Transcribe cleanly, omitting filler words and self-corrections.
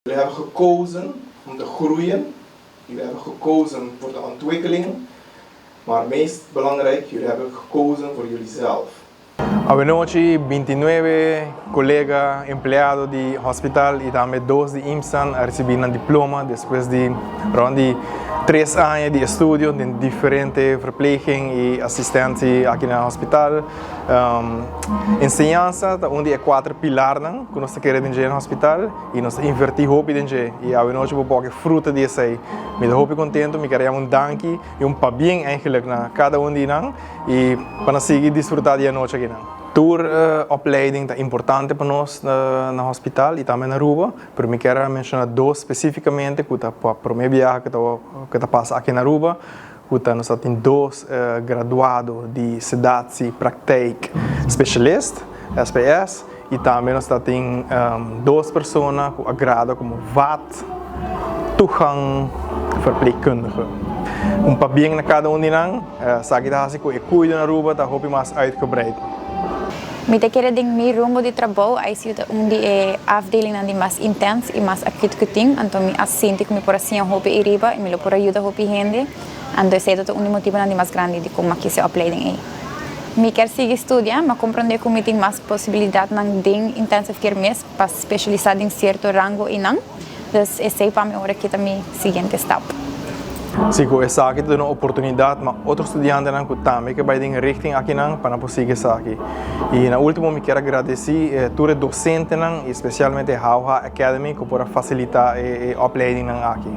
Jullie hebben gekozen om te groeien, jullie hebben gekozen voor de ontwikkeling, maar meest belangrijk, jullie hebben gekozen voor jullie zelf. Hoy noche 29 colegas empleados del hospital y también 2 de IMSAN a recibir un diploma después de rond 3 años de estudio de diferente verpleging y asistencia aquí en el hospital. Enseñanza, onde 4 pilares que nós queremos no hospital e nós invertimos hopi dentro e hoje noite vou pôr fruta disso aí. Me dá hopi contento, me queria dank e bem eigenlijk na cada de nós e para seguir desfrutar de noite aqui não. Tour opleiding é importante para nós no hospital e também na Aruba, mas me quero mencionar 2 especificamente que para a primeira viagem que passa aqui na Aruba. Nós temos 2 graduados de sedatie praktijk specialist, SPS, e também nós temos 2 pessoas que gradam como VAT toegang verpleegkundige. Para bem na cada de nós, sabe que eu cuido na Aruba, está hopi mais uitgebreid. Met de keren mijn rumbo de trabalho, aí se de afdeling die mais intens e mais acute que tem, então me assente que me por assim hopi iriba e me lo por ajuda hopi gente, então esse é o único motivo de mais grande de como aqui se opleiding aí. Me quer seguir estudar, mas compreender que me tem mais possibilidade na ding intensive care mes para especializar em certo rango e não, então esse é para mim agora que também seguinte step. Sim, essa aqui tem uma oportunidade, mas outros estudantes também que vai em richting aqui não para conseguir essa aqui. E na última me quero agradecer todos os docentes não, especialmente a Hauha Academy que por facilitar a opleiding aqui.